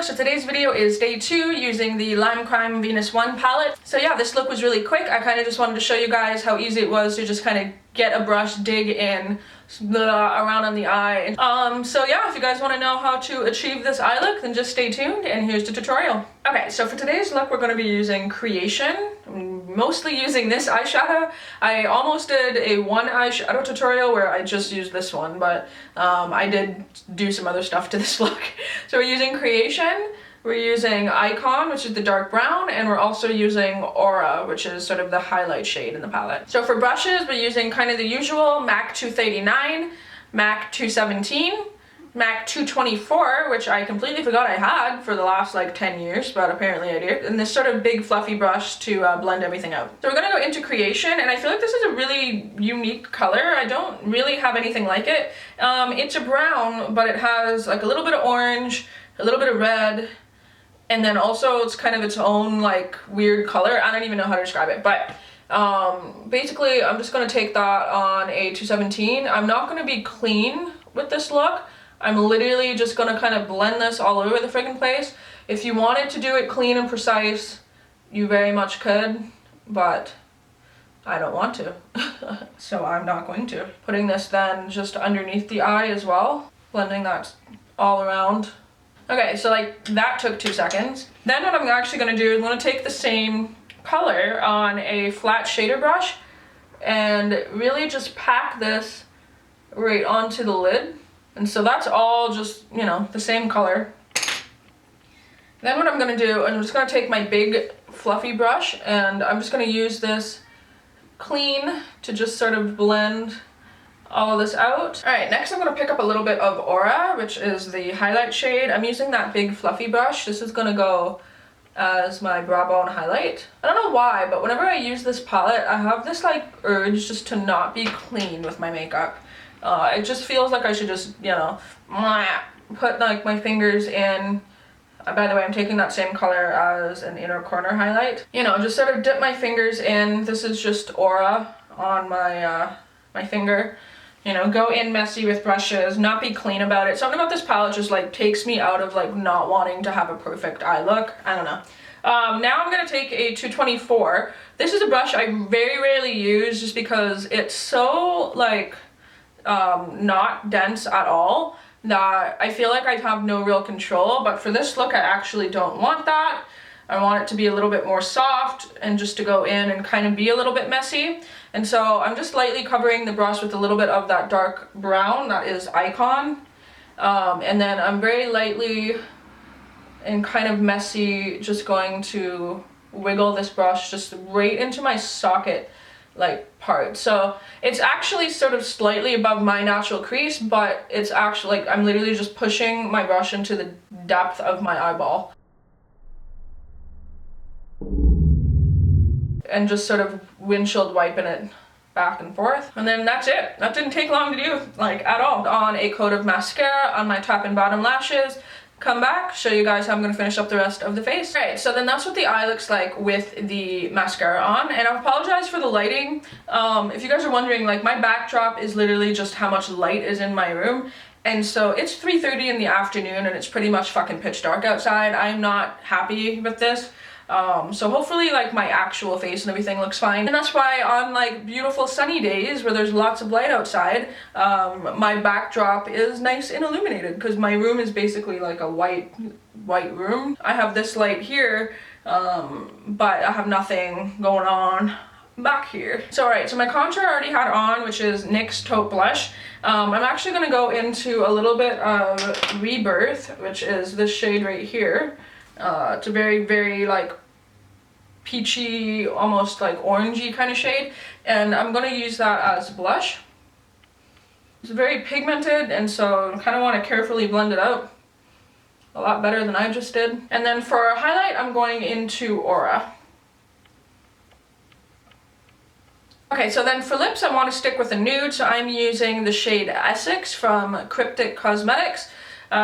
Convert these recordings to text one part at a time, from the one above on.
folks, so today's video is day 2 using the Limecrime Venus 1 palette. So yeah, this look was really quick. I kind of just wanted to show you guys how easy it was to just kind of get a brush, dig in, around on the eye. So yeah, if you guys want to know how to achieve this eye look, then just stay tuned and here's the tutorial. Okay, so for today's look we're going to be using Creation. I'm mostly using this eyeshadow. I almost did a one eyeshadow tutorial where I just used this one, but I did do some other stuff to this look. So we're using Creation, we're using Icon, which is the dark brown, and we're also using Aura, which is sort of the highlight shade in the palette. So for brushes, we're using kind of the usual MAC 239, MAC 217, MAC 224, which I completely forgot I had for the last like 10 years, but apparently I did, and this sort of big fluffy brush to blend everything out. So we're gonna go into Creation, and I feel like this is a really unique color. I don't really have anything like it. It's a brown, but it has like a little bit of orange, a little bit of red, and then also it's kind of its own like weird color. I don't even know how to describe it, but basically I'm just going to take that on a 217. I'm not going to be clean with this look. I'm literally just going to kind of blend this all over the friggin' place. If you wanted to do it clean and precise, you very much could, but I don't want to. So I'm not going to. Putting this then just underneath the eye as well, blending that all around. Okay, so like that took 2 seconds. Then what I'm actually going to do is I'm going to take the same color on a flat shader brush and really just pack this right onto the lid. And so that's all just, you know, the same color. Then what I'm going to do is I'm just going to take my big fluffy brush and I'm just going to use this clean to just sort of blend all of this out. Alright, next I'm going to pick up a little bit of Aura, which is the highlight shade. I'm using that big fluffy brush. This is going to go as my brow bone highlight. I don't know why, but whenever I use this palette, I have this like urge just to not be clean with my makeup. It just feels like I should just, you know, put like my fingers in. By the way, I'm taking that same color as an inner corner highlight. You know, just sort of dip my fingers in. This is just Aura on my my finger. You know, go in messy with brushes, not be clean about it. Something about this palette just like takes me out of like not wanting to have a perfect eye look. I don't know. Now I'm going to take a 224. This is a brush I very rarely use just because it's so like not dense at all that I feel like I have no real control. But for this look I actually don't want that. I want it to be a little bit more soft and just to go in and kind of be a little bit messy. And so I'm just lightly covering the brush with a little bit of that dark brown, that is Icon. And then I'm very lightly and kind of messy just going to wiggle this brush just right into my socket like part. So it's actually sort of slightly above my natural crease, but it's actually like I'm literally just pushing my brush into the depth of my eyeball. And just sort of windshield wiping it back and forth. And then that's it. That didn't take long to do, like at all. On a coat of mascara on my top and bottom lashes. Come back, show you guys how I'm going to finish up the rest of the face. Alright, so then that's what the eye looks like with the mascara on. And I apologize for the lighting. If you guys are wondering, like my backdrop is literally just how much light is in my room. And so it's 3:30 in the afternoon and it's pretty much fucking pitch dark outside. I'm not happy with this. So hopefully like my actual face and everything looks fine. And that's why on like beautiful sunny days where there's lots of light outside, my backdrop is nice and illuminated because my room is basically like a white room. I have this light here, but I have nothing going on back here. So alright, so my contour I already had on, which is NYX Taupe Blush. I'm actually going to go into a little bit of Rebirth, which is this shade right here. It's a very, very like peachy, almost like orangey kind of shade, and I'm going to use that as blush. It's very pigmented, and so I kind of want to carefully blend it out. A lot better than I just did. And then for highlight, I'm going into Aura. Okay, so then for lips, I want to stick with a nude, so I'm using the shade Essex from Cryptic Cosmetics.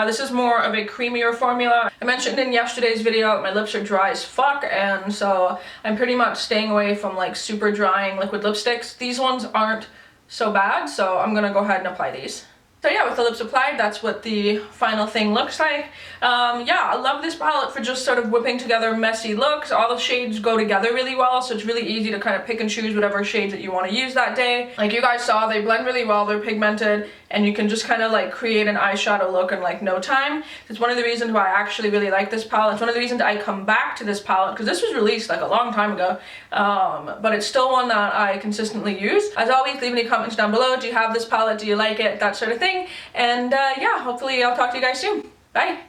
This is more of a creamier formula. I mentioned in yesterday's video my lips are dry as fuck, and so I'm pretty much staying away from like super drying liquid lipsticks. These ones aren't so bad, so I'm gonna go ahead and apply these. So yeah, with the lips applied, that's what the final thing looks like. Yeah, I love this palette for just sort of whipping together messy looks. All the shades go together really well, so it's really easy to kind of pick and choose whatever shades that you want to use that day. Like you guys saw, they blend really well, they're pigmented, and you can just kind of like create an eyeshadow look in like no time. It's one of the reasons why I actually really like this palette. It's one of the reasons I come back to this palette, because this was released like a long time ago, but it's still one that I consistently use. As always, leave any comments down below. Do you have this palette? Do you like it? That sort of thing. And yeah, hopefully I'll talk to you guys soon. Bye!